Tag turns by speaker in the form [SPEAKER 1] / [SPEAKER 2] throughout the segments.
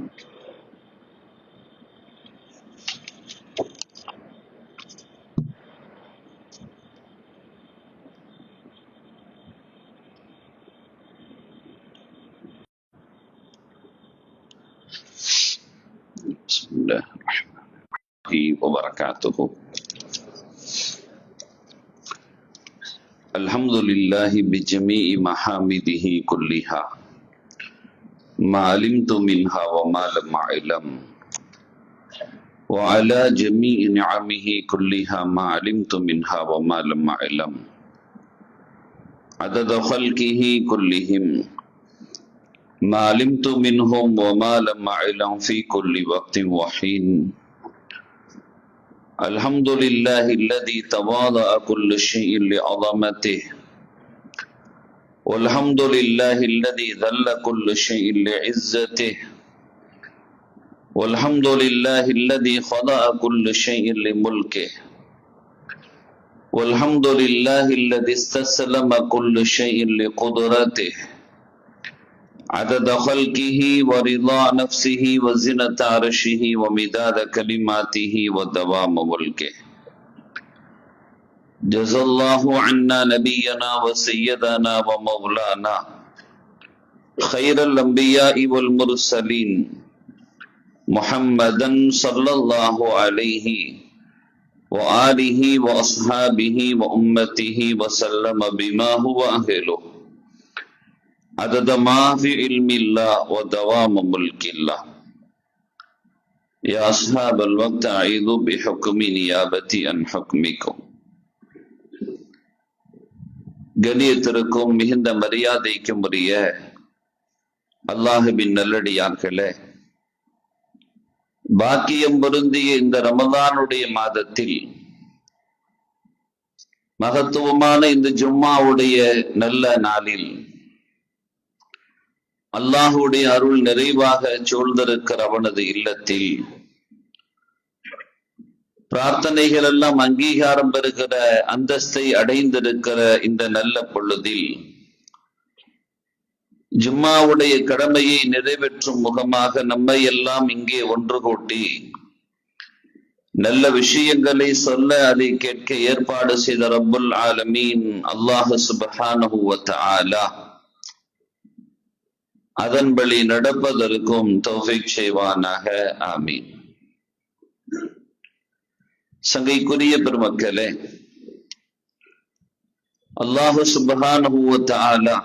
[SPEAKER 1] بسم الله الرحمن الرحيم وبركاته. الحمد لله بجميع محامده كلها ما علمت منها وما لم أعلم وعلى جميع نعمه كلها ما علمت منها وما لم أعلم عدد خلقه كلهم ما علمت منهم وما لم أعلم في كل وقت وحين. الحمد لله الذي تواضع كل شيء لعظمته والحمد لله الذي ذل كل شيء لعزته والحمد لله الذي خضع كل شيء لملكه والحمد لله الذي استسلم كل شيء لقدرته عدد خلقه ورضا نفسه وزنة عرشه ومداد كلماته ودوام ملكه. جزا الله عنا نبينا وسيدنا ومولانا خير الأنبياء والمرسلين محمدا صلى الله عليه وآله وأصحابه وأمته وسلم بما هو أهله عدد ما في علم الله ودوام ملك الله. يا أصحاب الوقت أعيذوا بحكم نيابتي عن حكمكم. கண்ணியத்திற்கும் மிகுந்த மரியாதைக்கும் உரிய அல்லாஹுவின் நல்லடியார்களே, பாக்கியம் பொருந்திய இந்த ரமதானுடைய மாதத்தில் மகத்துவமான இந்த ஜும்மாவுடைய நல்ல நாளில் அல்லாஹுடைய அருள் நிறைவாக சூழ்ந்திருக்கிற அவனது இல்லத்தில் பிரார்த்தனைகள் எல்லாம் அங்கீகாரம் பெறுகிற அந்தஸ்தை அடைந்திருக்கிற இந்த நல்ல பொழுதில் ஜும்மாவுடைய கடமையை நிறைவேற்றும் முகமாக நம்மை எல்லாம் இங்கே ஒன்று கூட்டி நல்ல விஷயங்களை சொல்ல அதை கேட்க ஏற்பாடு செய்த ரப்புல் ஆலமீன் அல்லாஹ் சுப்ஹானஹு வ தஆலா அதன்படி நடப்பதற்கும் தௌஃபீக் செய்வானாக. ஆமீன். சங்கைக்குரிய பெருமக்களே, அல்லாஹ் சுப்ஹானஹு வ தஆலா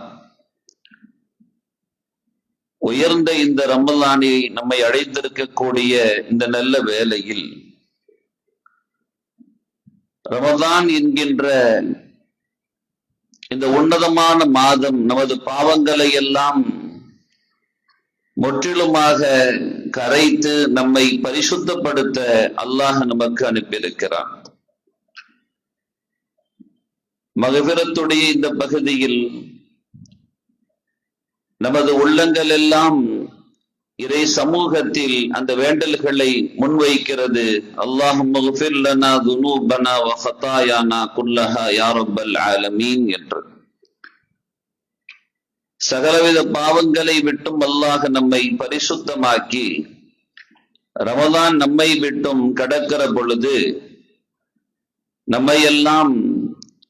[SPEAKER 1] உயர்ந்த இந்த ரமலானை நம்மை அழைத்திருக்கக்கூடிய இந்த நல்ல வேளையில் ரமலான் என்கின்ற இந்த உன்னதமான மாதம் நமது பாவங்களை எல்லாம் முற்றிலுமாக கரைத்து நம்மை பரிசுத்தப்படுத்த அல்லாஹ் நமக்கு அனுப்பியிருக்கிறான். மகபிரத்துடைய இந்த பகுதியில் நமது உள்ளங்கள் எல்லாம் இறை சமூகத்தில் அந்த வேண்டல்களை முன்வைக்கிறது. அல்லாஹும்ம ஃபிர் லனா துனூபனா வ ஹதாயானா குல்லஹா யா ரப்பல் ஆலமீன் என்று. சகலவித பாவங்களை விட்டும் அல்லாஹ் நம்மை பரிசுத்தமாக்கி ரமலான் நம்மை விட்டும் கடக்கிற பொழுது நம்மை எல்லாம்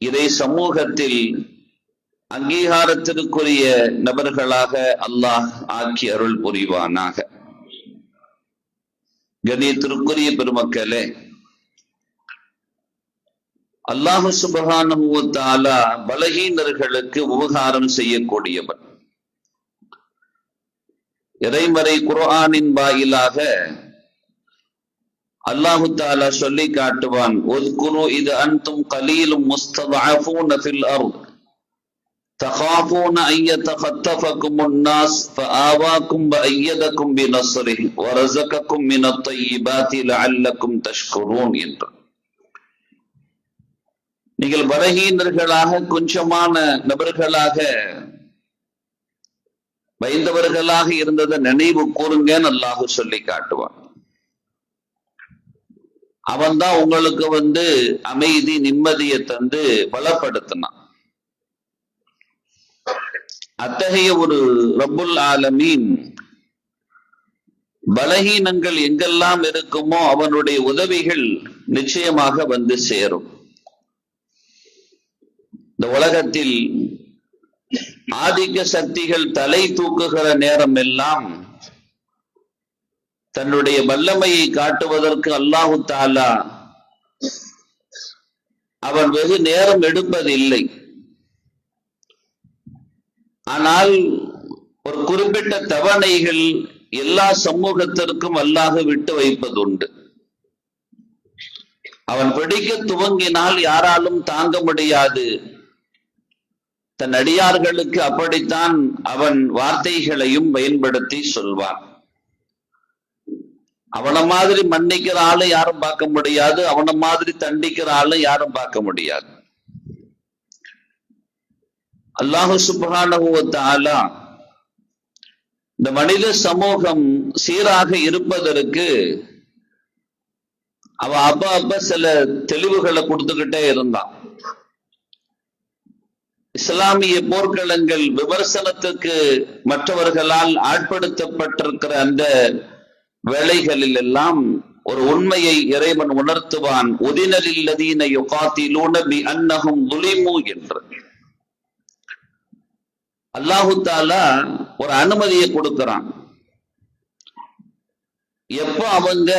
[SPEAKER 1] இறை சமூகத்தில் அங்கீகாரத்திற்குரிய நபர்களாக அல்லாஹ் ஆக்கி அருள் புரிவானாக. கண்ணியத்திற்குரிய பெருமக்களே, அல்லாஹ் சுப்ஹானஹு வ தஆலா பலகீனர்களுக்கு உபகாரம் செய்யக்கூடியவன். இறைமறை குர்ஆனின் வாயிலாக அல்லாஹு தஆலா சொல்லி காட்டுவான். உஸ்குரு இத அன்தும் கலீலும் முஸ்ததஅஃபூன ஃபில் அர்த் தகாஃபூன அன் யதகத்தஃபகுமுன் நாஸ் ஃபஆவாகும் வஅய்யதகும் பினஸ்ரிஹி வரஸககும் மினத் தய்யிபாத்தி லஅல்லகும் தஷ்குரூன் என்று. நீங்கள் பலகீனர்களாக கொஞ்சமான நபர்களாக பயந்தவர்களாக இருந்ததை நினைவு கூறுங்கன்னு அல்லாஹ் சொல்லி காட்டுவான். அவன் தான் உங்களுக்கு அமைதி நிம்மதியை தந்து பலப்படுத்தினான். அத்தகைய ஒரு ரப்புல் ஆலமீன் பலகீனங்கள் எங்கெல்லாம் இருக்குமோ அவனுடைய உதவிகள் நிச்சயமாக வந்து சேரும். இந்த உலகத்தில் ஆதிக்க சக்திகள் தலை தூக்குகிற நேரம் எல்லாம் தன்னுடைய வல்லமையை காட்டுவதற்கு அல்லாஹு தஆலா அவன் வெகு நேரம் எடுப்பதில்லை. ஆனால் ஒரு குறிப்பிட்ட தவணைகள் எல்லா சமூகத்திற்கும் அல்லாஹ் விட்டு வைப்பதுண்டு. அவன் பிடிக்க துவங்கினால் யாராலும் தாங்க முடியாது. தன் அடியார்களுக்கு அப்படித்தான் அவன் வார்த்தைகளையும் பயன்படுத்தி சொல்வான். அவன மாதிரி மன்னிக்கிற ஆளு யாரும் பார்க்க முடியாது, அவன மாதிரி தண்டிக்கிற ஆளு யாரும் பார்க்க முடியாது. அல்லாஹு சுப்ஹானஹு வ தஆலா இந்த மனித சமூகம் சீராக இருப்பதற்கு அவன் அப்ப சில தெளிவுகளை கொடுத்துக்கிட்டே இருந்தான். இஸ்லாமிய போர்க்களங்கள் விமர்சனத்துக்கு மற்றவர்களால் ஆட்படுத்தப்பட்டிருக்கிற அந்த வேளைகளில் எல்லாம் ஒரு உண்மையை இறைவன் உணர்த்துவான். உதினலில்லதீன யுகாத்திலூன பிஅன்னஹும் ظுலிமு என்று அல்லாஹு தஆலா ஒரு அனுமதியை கொடுக்கிறான். எப்ப அவங்க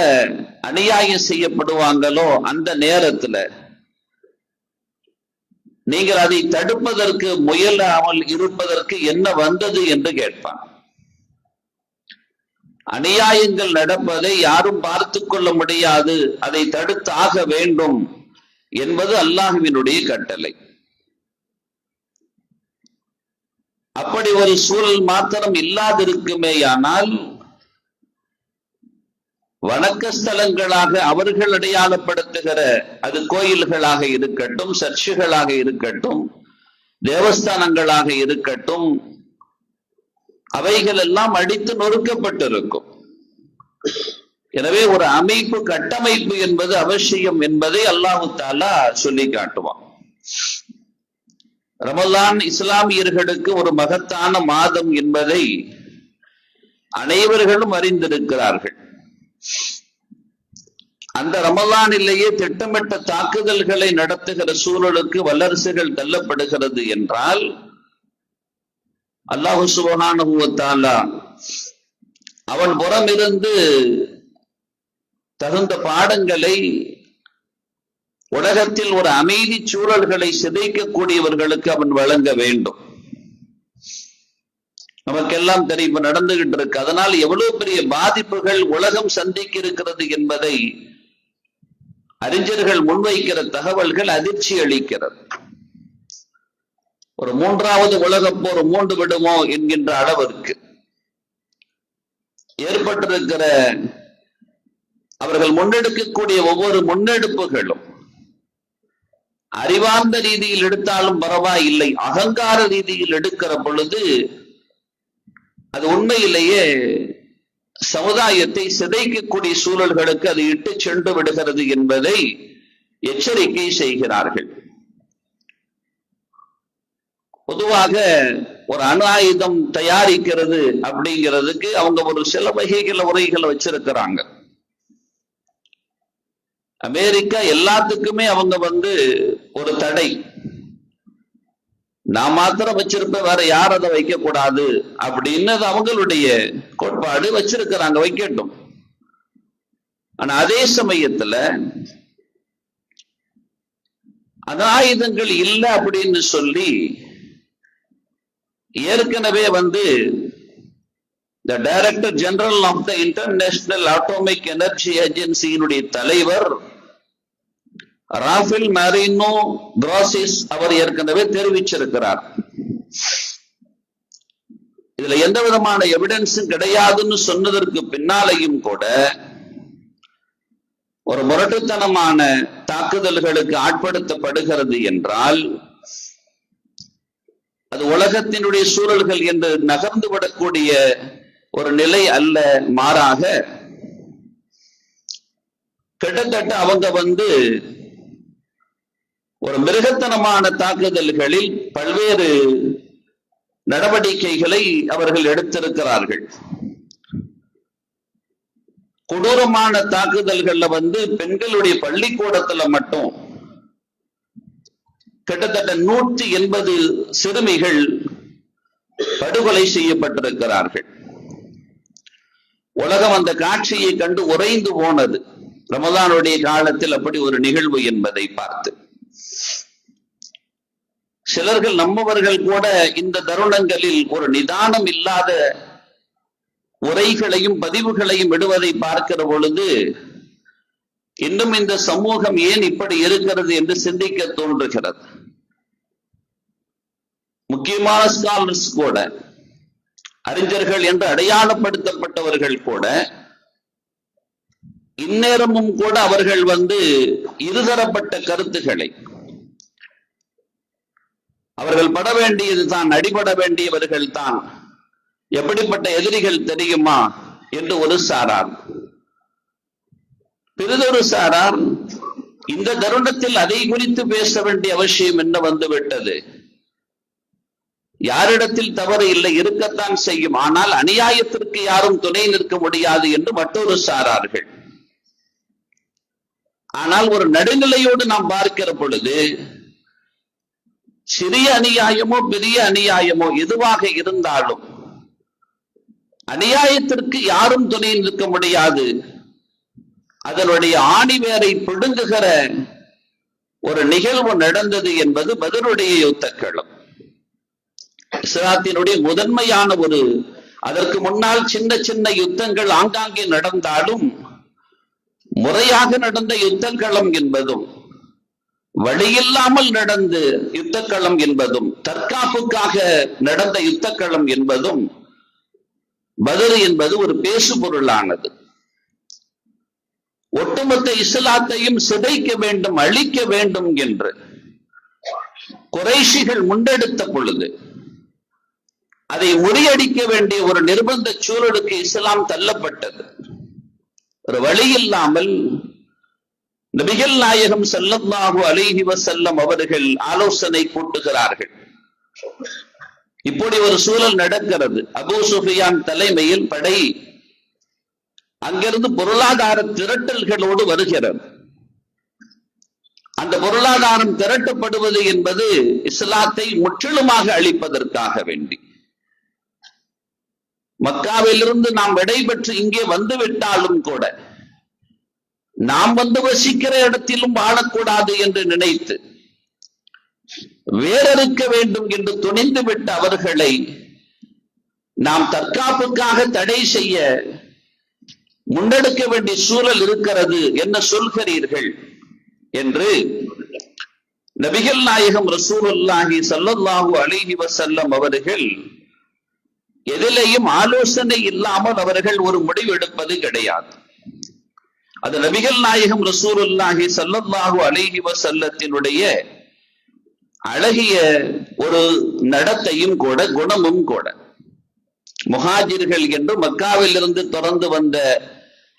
[SPEAKER 1] அநியாயம் செய்யப்படுவாங்களோ அந்த நேரத்துல நீங்கள் அதை தடுப்பதற்கு முயலாமல் இருப்பதற்கு என்ன வந்தது என்று கேட்பான். அநியாயங்கள் நடப்பதை யாரும் பார்த்து கொள்ள முடியாது, அதை தடுத்தாக வேண்டும் என்பது அல்லாஹ்வினுடைய கட்டளை. அப்படி ஒரு சூழல் மாத்திரம் இல்லாதிருக்குமேயானால் வணக்க ஸ்தலங்களாக அவர்கள் அடையாளப்படுத்துகிற அது கோயில்களாக இருக்கட்டும், சர்ச்சுகளாக இருக்கட்டும், தேவஸ்தானங்களாக இருக்கட்டும், அவைகள் எல்லாம் அடித்து நொறுக்கப்பட்டிருக்கும். எனவே ஒரு அமைப்பு கட்டமைப்பு என்பது அவசியம் என்பதை அல்லாஹு தஆலா சொல்லி காட்டுவான். ரமலான் இஸ்லாமியர்களுக்கு ஒரு மகத்தான மாதம் என்பதை அனைவர்களும் அறிந்திருக்கிறார்கள். அந்த ரமலானிலேயே திட்டமிட்ட தாக்குதல்களை நடத்துகிற சூழலுக்கு வல்லரசுகள் தள்ளப்படுகிறது என்றால் அல்லாஹ் சுப்ஹானஹு வ தஆலா அவன் புறமிருந்து தகுந்த பாடங்களை உலகத்தில் ஒரு அமைதி சூழல்களை சிதைக்கக்கூடியவர்களுக்கு அவன் வழங்க வேண்டும். நமக்கெல்லாம் தெரியும் நடந்துகிட்டு இருக்கு. அதனால் எவ்வளவு பெரிய பாதிப்புகள் உலகம் சந்திக்க இருக்கிறது என்பதை அறிஞர்கள் முன்வைக்கிற தகவல்கள் அதிர்ச்சி அளிக்கிறது. ஒரு மூன்றாவது உலகப் போர் மூண்டு விடுமோ என்கின்ற அளவிற்கு ஏற்பட்டிருக்கிற அவர்கள் முன்னெடுக்கக்கூடிய ஒவ்வொரு முன்னெடுப்புகளும் அறிவார்ந்த ரீதியில் எடுத்தாலும் பரவாயில்லை, அகங்கார ரீதியில் எடுக்கிற பொழுது அது உண்மையிலேயே சமுதாயத்தை சிதைக்கக்கூடிய சூழல்களுக்கு அது இட்டு சென்று விடுகிறது என்பதை எச்சரிக்கை செய்கிறார்கள். பொதுவாக ஒரு அணு ஆயுதம் தயாரிக்கிறது அப்படிங்கிறதுக்கு அவங்க ஒரு சில வகைகளை உரைகளை வச்சிருக்கிறாங்க. அமெரிக்கா எல்லாத்துக்குமே அவங்க ஒரு தடை, நான் மாத்திரம் வச்சிருப்ப வேற யார் அதை வைக்க கூடாது அப்படின்னு அவங்களுடைய கோட்பாடு வச்சிருக்கிறாங்க, வைக்கட்டும். ஆனா அதே சமயத்துல அணு ஆயுதங்கள் இல்லை அப்படின்னு சொல்லி ஏற்கனவே the Director General of the International Atomic Energy Agency-னுடைய தலைவர் ராஃபேல் மாரினோ கிராசிஸ் அவர் ஏற்கனவே தெரிவிச்சிருக்கிறார். இதுல எந்த விதமான எவிடன்ஸும் கிடையாதுன்னு சொன்னதற்கு பின்னாலையும் கூட ஒரு முரட்டுத்தனமான தாக்குதல்களுக்கு ஆட்படுத்தப்படுகிறது என்றால் அது உலகத்தினுடைய சூழல்கள் என்று நகர்ந்து விடக்கூடிய ஒரு நிலை அல்ல, மாறாக கிட்டத்தட்ட அவங்க ஒரு மிருகத்தனமான தாக்குதல்களில் பல்வேறு நடவடிக்கைகளை அவர்கள் எடுத்திருக்கிறார்கள். கொடூரமான தாக்குதல்கள்ல பெண்களுடைய பள்ளிக்கூடத்துல மட்டும் கிட்டத்தட்ட 180 சிறுமிகள் படுகொலை செய்யப்பட்டிருக்கிறார்கள். உலகம் அந்த காட்சியை கண்டு உறைந்து போனது. ரமதானுடைய காலத்தில் அப்படி ஒரு நிகழ்வு என்பதை பார்த்து சிலர்கள் நம்மவர்கள் கூட இந்த தருணங்களில் ஒரு நிதானம் இல்லாத உரைகளையும் பதிவுகளையும் விடுவதை பார்க்கிற பொழுது இன்னும் இந்த சமூகம் ஏன் இப்படி இருக்கிறது என்று சிந்திக்க தோன்றுகிறது. முக்கியமான ஸ்காலர்ஸ் கூட, அறிஞர்கள் என்று அடையாளப்படுத்தப்பட்டவர்கள் கூட இந்நேரமும் கூட அவர்கள் இருதரப்பட்ட கருத்துக்களை, அவர்கள் பட வேண்டியது தான், அடிபட வேண்டியவர்கள் தான், எப்படிப்பட்ட எதிரிகள் தெரியுமா என்று ஒரு சாரார், பிறிதொரு சாரார் இந்த தருணத்தில் அதை குறித்து பேச வேண்டிய அவசியம் என்ன வந்துவிட்டது, யாரிடத்தில் தவறு இல்லை, இருக்கத்தான் செய்யும், ஆனால் அநியாயத்திற்கு யாரும் துணை நிற்க முடியாது என்று மற்றொரு சாரார்கள். ஆனால் ஒரு நடுநிலையோடு நாம் பார்க்கிற பொழுது சிறிய அநியாயமோ பெரிய அநியாயமோ எதுவாக இருந்தாலும் அநியாயத்திற்கு யாரும் துணை நிற்க முடியாது, அதனுடைய ஆணிவேரை பிடுங்குகிற ஒரு நிகழ்வு நடந்தது என்பது பத்ருடைய யுத்தக்களம். இஸ்லாத்தினுடைய முதன்மையான அதற்கு முன்னால் சின்ன சின்ன யுத்தங்கள் ஆங்காங்கே நடந்தாலும் முறையாக நடந்த யுத்தக்களம் என்பதும் வழியில்லாமல் நடந்த யுத்தக்களம் என்பதும் தற்காப்புக்காக நடந்த யுத்தக்களம் என்பதும் பத்ர் என்பது ஒரு பேசு பொருளானது. ஒட்டுமொத்த இஸ்லாத்தையும் சிதைக்க வேண்டும், அழிக்க வேண்டும் என்று குறைஷிகள் முன்னெடுத்த பொழுது அதை முறியடிக்க வேண்டிய ஒரு நிர்பந்த சூழலுக்கு இஸ்லாம் தள்ளப்பட்டது. ஒரு வழி இல்லாமல் நபிகள் நாயகம் ஸல்லல்லாஹு அலைஹி வஸல்லம் அவர்கள் ஆலோசனை கூட்டுகிறார்கள். இப்படி ஒரு சூழல் நடக்கிறது. அபூ சுஃபியான் தலைமையில் படை அங்கிருந்து பொருளாதார திரட்டல்களோடு வருகிறது. அந்த பொருளாதாரம் திரட்டப்படுவது என்பது இஸ்லாத்தை முற்றிலுமாக அழிப்பதற்காக வேண்டி. மக்காவிலிருந்து நாம் விடைபெற்று இங்கே வந்துவிட்டாலும் கூட நாம் வசிக்கிற இடத்திலும் வாழக்கூடாது என்று நினைத்து வேறறுக்க வேண்டும் என்று துணிந்து விட்ட அவர்களை நாம் தற்காப்புக்காக தடை செய்ய முன்னெடுக்க வேண்டிய சூழல் இருக்கிறது, என்ன சொல்கிறீர்கள் என்று நபிகள் நாயகம் ரசூலுல்லாஹி ஸல்லல்லாஹு அலைஹி வஸல்லம் அவர்கள் எதிலேயும் ஆலோசனை இல்லாமல் அவர்கள் ஒரு முடிவு எடுப்பது கிடையாது. அது நபிகள் நாயகம் ரசூலுல்லாஹி ஸல்லல்லாஹு அலைஹி வஸல்லத்தினுடைய அழகிய ஒரு நடத்தையும் கூட, குணமும் கூட. முஹாஜிர்கள் என்று மக்காவில் இருந்து தொடர்ந்து வந்த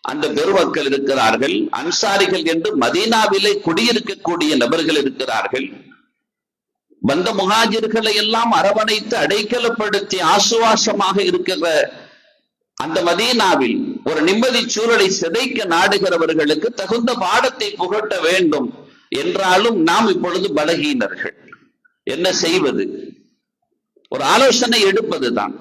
[SPEAKER 1] அந்த பெருமக்கள் இருக்கிறார்கள், அன்சாரிகள் என்று மதீனாவிலே குடியிருக்கக்கூடிய நபர்கள் இருக்கிறார்கள். வந்த முஹாஜிர்களை எல்லாம் அரவணைத்து அடைக்கலப்படுத்தி ஆசுவாசமாக இருக்கிற அந்த மதீனாவில் ஒரு நிம்மதி சூழலை சிதைக்க நாடுகிறவர்களுக்கு தகுந்த பாடத்தை புகட்ட வேண்டும் என்றாலும் நாம் இப்பொழுது பலகீனர்கள். என்ன செய்வது? ஒரு ஆலோசனை எடுப்பதுதான்.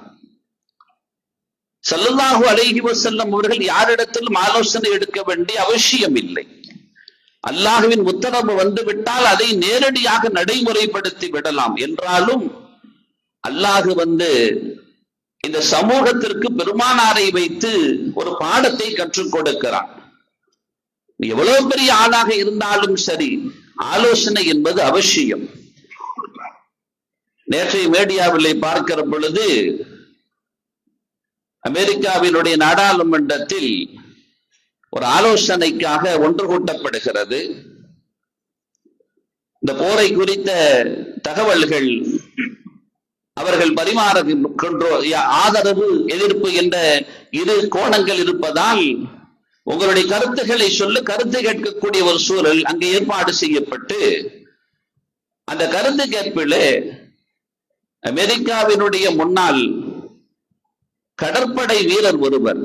[SPEAKER 1] ஸல்லல்லாஹு அலைஹி வஸல்லம் அவர்கள் யாரிடத்திலும் ஆலோசனை எடுக்க வேண்டிய அவசியம் இல்லை. அல்லாஹ்வின் உத்தரவு வந்துவிட்டால் அதை நேரடியாக நடைமுறைப்படுத்தி விடலாம். என்றாலும் அல்லாஹ் இந்த சமூகத்திற்கு பெருமானாரை வைத்து ஒரு பாடத்தை கற்றுக் கொடுக்கிறான். எவ்வளவு பெரிய ஆளாக இருந்தாலும் சரி, ஆலோசனை என்பது அவசியம். நேற்றைய மீடியாவிலே பார்க்கிற பொழுது அமெரிக்காவினுடைய நாடாளுமன்றத்தில் ஒரு ஆலோசனைக்காக ஒன்று கூட்டப்படுகிறது. இந்த போரை குறித்த தகவல்கள் அவர்கள் பரிமாறுகின்ற ஆதரவு, எதிர்ப்பு என்ற இரு கோணங்கள் இருப்பதால் உங்களுடைய கருத்துக்களை சொல்ல கருத்து கேட்கக்கூடிய ஒரு சூழல் அங்கே ஏற்பாடு செய்யப்பட்டு, அந்த கருத்து கேட்பிலே அமெரிக்காவினுடைய முன்னாள் கடற்படை வீரர் ஒருவர்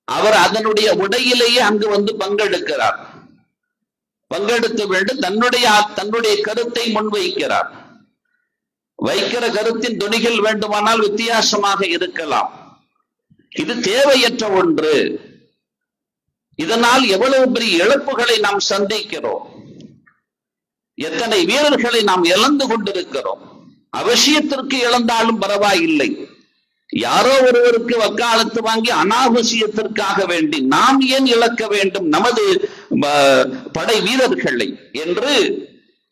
[SPEAKER 1] அவர் அதனுடைய உடையிலேயே அங்கு வந்து பங்கெடுக்கிறார். பங்கெடுத்து வேண்டும் தன்னுடைய கருத்தை முன்வைக்கிறார். வைக்கிற கருத்தின் துணிகள் வேண்டுமானால் வித்தியாசமாக இருக்கலாம். இது தேவையற்ற ஒன்று. இதனால் எவ்வளவு பெரிய இழப்புகளை நாம் சந்திக்கிறோம், எத்தனை வீரர்களை நாம் இழந்து கொண்டிருக்கிறோம். அவசியத்திற்கு இழந்தாலும் பரவாயில்லை, யாரோ ஒருவருக்கு வக்காலத்து வாங்கி அனாவசியத்திற்காக வேண்டி நாம் ஏன் இழக்க வேண்டும் நமது படை வீரர்களை என்று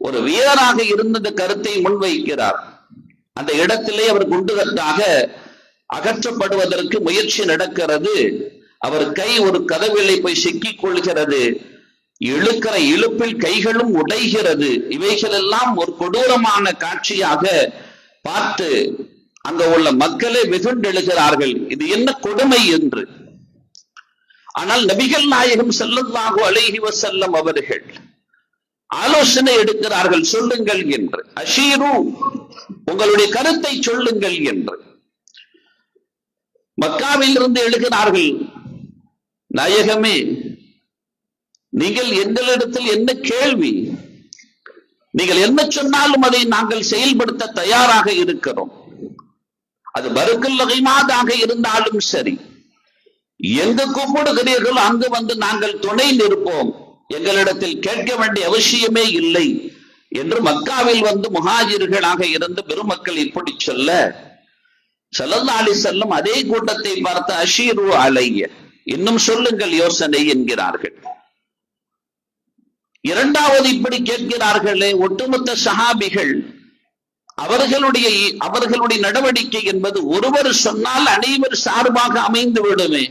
[SPEAKER 1] ஒரு வீரராக இருந்த கருத்தை முன்வைக்கிறார். அந்த இடத்திலே அவர் குண்டுகட்டாக அகற்றப்படுவதற்கு முயற்சி நடக்கிறது. அவர் கை ஒரு கதவிலே போய் சிக்கிக் கொள்கிறது. இழுக்கிற இழுப்பில் கைகளும் உடைகிறது. இவைகள் எல்லாம் ஒரு கொடூரமான காட்சியாக பார்த்து அங்க உள்ள மக்களே வெகுண்டெழுகிறார்கள், இது என்ன கொடுமை என்று. ஆனால் நபிகள் நாயகம் ஸல்லல்லாஹு அலைஹி வஸல்லம் அவர்கள் ஆலோசனை எடுக்கிறார்கள், சொல்லுங்கள் என்று. அஷீரு, உங்களுடைய கருத்தை சொல்லுங்கள் என்று. மக்காவில் இருந்து எழுகிறார்கள், நாயகமே, நீங்கள் எங்களிடத்தில் என்ன கேள்வி, நீங்கள் என்ன சொன்னாலும் அதை நாங்கள் செயல்படுத்த தயாராக இருக்கிறோம். அது பருக்கல் வகைமாதாக இருந்தாலும் சரி, எங்கு கூப்பிடுகிறீர்கள் அங்கு வந்து நாங்கள் துணை நிற்போம், எங்களிடத்தில் கேட்க வேண்டிய அவசியமே இல்லை என்று மக்காவில் வந்து முஹாஜிர்களாக இருந்த பெருமக்கள் இப்படி சொல்ல, ஸல்லல்லாஹு அலைஹி வஸல்லம் அதே கூட்டத்தை பார்த்து அஷீரு அலைய, இன்னும் சொல்லுங்கள் யோசனை என்கிறார்கள். இரண்டாவது இப்படி கேட்கிறார்களே, ஒட்டுமொத்த சஹாபிகள் அவர்களுடைய நடவடிக்கை என்பது ஒருவர் சொன்னால் அனைவர் சார்பாக அமைந்து விடுமே,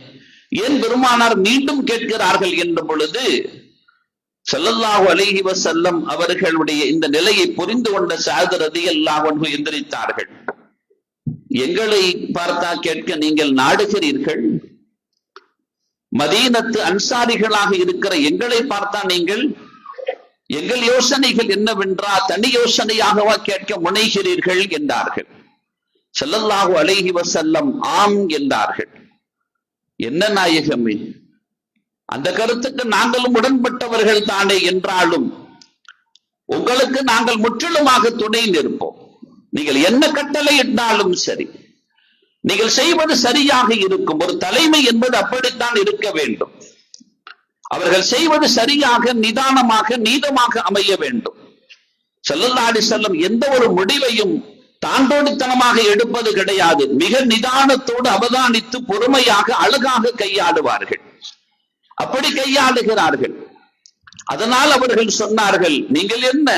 [SPEAKER 1] ஏன் பெருமானார் மீண்டும் கேட்கிறார்கள் என்ற பொழுது ஸல்லல்லாஹு அலைஹி வஸல்லம் அவர்களுடைய இந்த நிலையை புரிந்து கொண்ட ஸஅத் ரலியல்லாஹு அன்ஹு எந்திரித்தார்கள். எங்களை பார்த்தா கேட்க நீங்கள் நாடுகிறீர்கள், மதீனத்து அன்சாரிகளாக இருக்கிற எங்களை பார்த்தா நீங்கள் எங்கள் யோசனைகள் என்னவென்றால் தனி யோசனையாகவா கேட்க முனைகிறீர்கள் என்றார்கள். ஸல்லல்லாஹு அலைஹி வஸல்லம் ஆம் என்றார்கள். என்ன நாயகமே, அந்த கருத்துக்கு நாங்களும் உடன்பட்டவர்கள் தானே என்றாலும் உங்களுக்கு நாங்கள் முற்றிலுமாக துணை நிற்போம். நீங்கள் என்ன கட்டளை இட்டாலும் சரி, நீங்கள் செய்வது சரியாக இருக்கும். ஒரு தலைமை என்பது அப்படித்தான் இருக்க வேண்டும். அவர்கள் செய்வது சரியாக, நிதானமாக, நீதமாக அமைய வேண்டும். ஸல்லல்லாஹு அலைஹி வஸல்லம் எந்த ஒரு முடிவையும் தாண்டோடித்தனமாக எடுப்பது கிடையாது. மிக நிதானத்தோடு அவதானித்து பொறுமையாக அழகாக கையாளுவார்கள். அப்படி கையாளுகிறார்கள். அதனால் அவர்கள் சொன்னார்கள், நீங்கள் என்ன,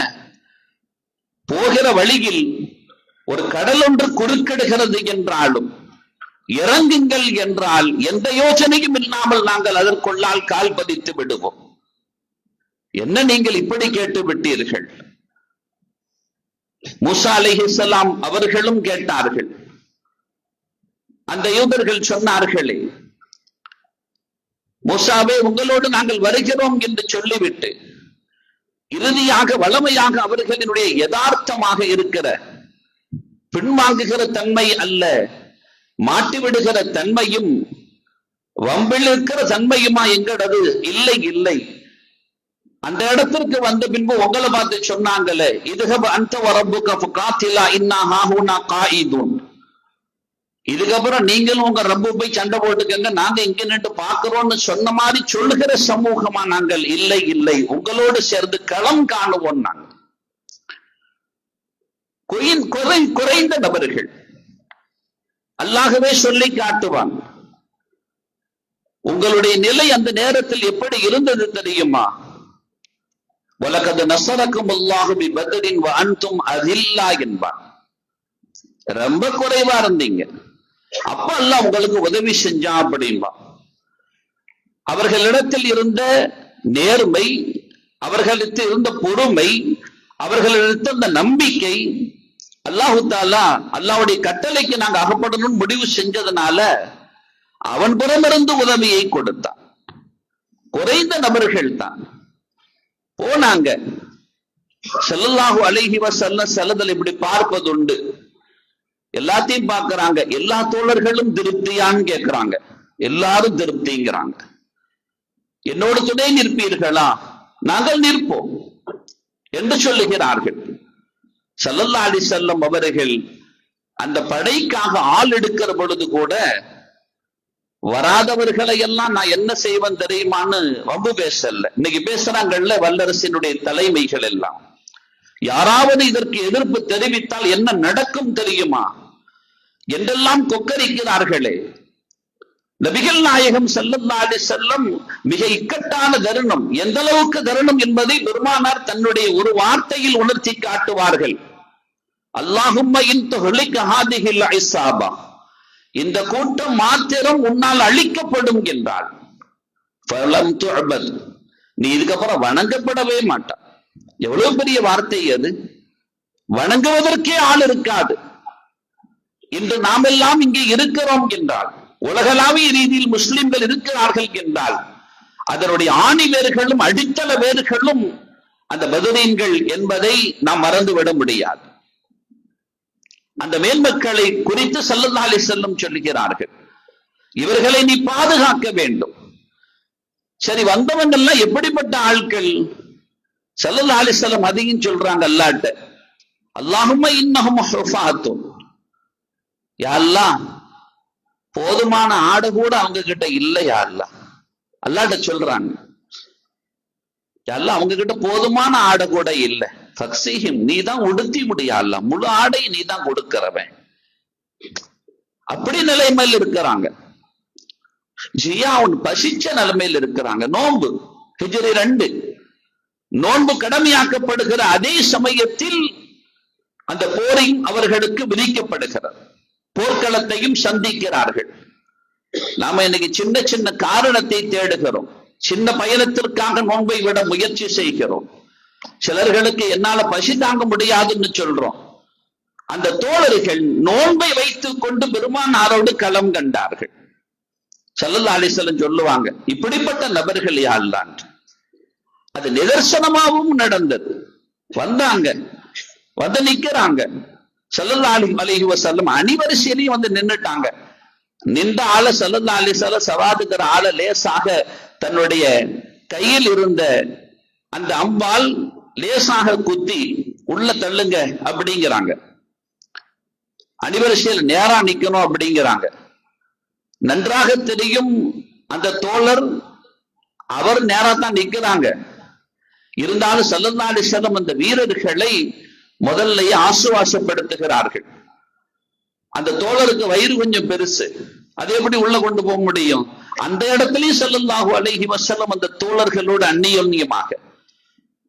[SPEAKER 1] போகிற வழியில் ஒரு கடல் ஒன்று குறுக்கிடுகிறது என்றாலும் இறங்குங்கள் என்றால் எந்த யோசனையும் இல்லாமல் நாங்கள் அதற்குள்ளால் கால் பதித்து விடுவோம். என்ன நீங்கள் இப்படி கேட்டு விட்டீர்கள்? மூசா அலைஹிஸ்ஸலாம் அவர்களும் கேட்டார்கள். அந்த யூதர்கள் சொன்னார்களே, மூசாவே, உங்களோடு நாங்கள் வருகிறோம் என்று சொல்லிவிட்டு இறுதியாக வளமையாக அவர்களினுடைய யதார்த்தமாக இருக்கிற பின்வாங்குகிற தன்மை அல்ல, மாட்டிவிடுகிற தன்மையும் வம்பில் இருக்கிற தன்மையுமா எங்களது? இல்லை இல்லை. அந்த இடத்திற்கு வந்த பின்பு உங்களை பார்த்து சொன்னாங்களே, இதுகப அன்த வரப்புக ஃபகாத்திலா இன்னா ஹாஹுனா காயிதுன், இதுக்கப்புறம் நீங்களும் உங்க ரப்பு போய் சண்டை போட்டுக்கங்க, நாங்க இங்க நின்று பாக்குறோம்னு சொன்ன மாதிரி சொல்லுகிற சமூகமா நாங்கள்? இல்லை இல்லை, உங்களோடு சேர்ந்து களம் காணுவோம். நாங்கள் குறைந்த நபர்கள். அல்லாஹ்வே சொல்லி காட்டுவான். உங்களுடைய நிலை அந்த நேரத்தில் எப்படி இருந்தது தெரியுமா? வலகத் நஸரகுமுல்லாஹு பிபத்ரின் வ அன்தும் அதில்லா என்பான். ரொம்ப குறைவா இருந்தீங்க, அப்ப அல்லாஹ் உங்களுக்கு உதவி செஞ்சான் அப்படின்பா. அவர்களிடத்தில் இருந்த நேர்மை, அவர்களிடத்தில் இருந்த பொறுமை, அவர்களிடத்தில் இருந்த நம்பிக்கை, அல்லாஹு தஆலா அல்லாஹ்வுடைய கட்டளைக்கு நாங்க அகப்படணும்னு முடிவு செஞ்சதுனால அவன் புறமிருந்து உதவியை கொடுத்தான். குறைந்த நபர்கள் தான் போனாங்க. ஸல்லல்லாஹு அலைஹி வஸல்லம் செல்லதல் இப்படி பார்ப்பதுண்டு. எல்லாத்தையும் பார்க்கறாங்க. எல்லா தோழர்களும் திருப்தியான்னு கேட்கிறாங்க. எல்லாரும் திருப்திங்கிறாங்க. என்னோடு துணை நிற்பீர்களா? நாங்கள் நிற்போம் என்று சொல்லுகிறார்கள். ஸல்லல்லாஹு அலைஹி வஸல்லம் அவர்கள் அந்த படைக்காக ஆள் எடுக்கிற பொழுது கூட வராதவர்களை எல்லாம் நான் என்ன செய்வேன் தெரியுமான்னு வம்பு பேசல. இன்னைக்கு பேசுறாங்கல்ல வல்லரசினுடைய தலைமைகள் எல்லாம், யாராவது இதற்கு எதிர்ப்பு தெரிவித்தால் என்ன நடக்கும் தெரியுமா என்றெல்லாம் கொக்கரிக்கிறார்களே. நபிகள் நாயகம் ஸல்லல்லாஹு அலைஹி வஸல்லம் மிக இக்கட்டான தருணம், எந்த அளவுக்கு தருணம் என்பதை பெருமானார் தன்னுடைய ஒரு வார்த்தையில் உணர்த்தி காட்டுவார்கள். அல்லாஹும்ம இன் துஹ்லிக் ஹாதிஹில் இஸாபா, இந்த கூட்டம் மாத்திரம் உன்னால் அழிக்கப்படும் என்றால் ஃபலம் துஅபத், நீ இதுக்கப்புறம் வணங்கப்படவே மாட்டாய். எவ்வளவு பெரிய வார்த்தை அது! வணங்குவதற்கே ஆள் இருக்காது. இன்று நாம் எல்லாம் இங்கே இருக்கிறோம் என்றால், உலகளாவிய ரீதியில் முஸ்லிம்கள் இருக்கிறார்கள் என்றால், அதனுடைய ஆணி வேர்களும் அடித்தள வேர்களும் அந்த பதுரீன்கள் என்பதை நாம் மறந்துவிட முடியாது. அந்த மேன்மக்களை குறித்து ஸல்லல்லாஹு அலைஹி வஸல்லம் சொல்லுகிறார்கள், இவர்களை நீ பாதுகாக்க வேண்டும். சரி, வந்தவங்க எல்லாம் எப்படிப்பட்ட ஆட்கள்? ஸல்லல்லாஹு அலைஹி வஸல்லம் அதையும் சொல்றாங்க அல்லாஹ்ட்ட, அல்லாஹும்ம இன்னஹும் ஹுஃபாத்துன், யா அல்லாஹ் போதுமான ஆடு கூட அவங்க கிட்ட இல்லை யா அல்லாஹ். அல்லாஹ்ட்ட சொல்றாங்க, யா அல்லாஹ் அவங்க கிட்ட போதுமான ஆடு கூட இல்லை. ஃபக்ஸிஹிம், நீ தான் உடுத்தி முடியா அல்லாஹ், முழு ஆடை நீ தான் கொடுக்கிறவன். அப்படி நிலைமையில் இருக்கிறாங்க. ஜியாவுன் பசிச்ச நிலைமையில் இருக்கிறாங்க. நோன்பு ஹிஜ்ரி 2 நோன்பு கடமையாக்கப்படுகிற அதே சமயத்தில் அந்த போரையும் அவர்களுக்கு விதிக்கப்படுகிறது. போர்க்களத்தையும் சந்திக்கிறார்கள். நாம இன்னைக்கு சின்ன சின்ன காரணத்தை தேடுகிறோம். சின்ன பயணத்திற்காக நோன்பை விட முயற்சி செய்கிறோம். சிலர்களுக்கு என்னால பசி தாங்க முடியாதுன்னு சொல்றோம். அந்த தோழர்கள் நோன்பை வைத்துக் கொண்டு பெருமானாரோடு களம் கண்டார்கள். ஸல்லல்லாஹு அலைஹி வஸல்லம் சொல்லுவாங்க, இப்படிப்பட்ட நபர்கள் யா அல்லாஹ். அது நிதர்சனமாகவும் நடந்தது. வந்தாங்க, வந்து நிக்கிறாங்க. ஸல்லல்லாஹு அலைஹி வஸல்லம் அணிவரிசையிலையும் வந்து நின்னுட்டாங்க. நின்ற ஆள ஸல்லல்லாஹு அலைஹி வஸல்லம் சவாதுங்கிற ஆள லேசாக தன்னுடைய கையில் இருந்த அந்த அம்பால் லேசாக குத்தி உள்ள தள்ளுங்க அப்படிங்கிறாங்க. அணிவரிசையில் நேரா நிக்கணும் அப்படிங்கிறாங்க. நன்றாக தெரியும் அந்த தோழர் அவர் நேரா தான் நிக்கிறாங்க. இருந்தாலும் ஸல்லல்லாஹு அலைஹி வஸல்லம் அந்த வீரர்களை முதல்லையே ஆசுவாசப்படுத்துகிறார்கள். அந்த தோழருக்கு வயிறு கொஞ்சம் பெருசு, அது எப்படி உள்ள கொண்டு போக முடியும்? அந்த இடத்துலயும் ஸல்லல்லாஹு அலைஹி வஸல்லம் அந்த தோழர்களோடு அந்நியோன்யமாக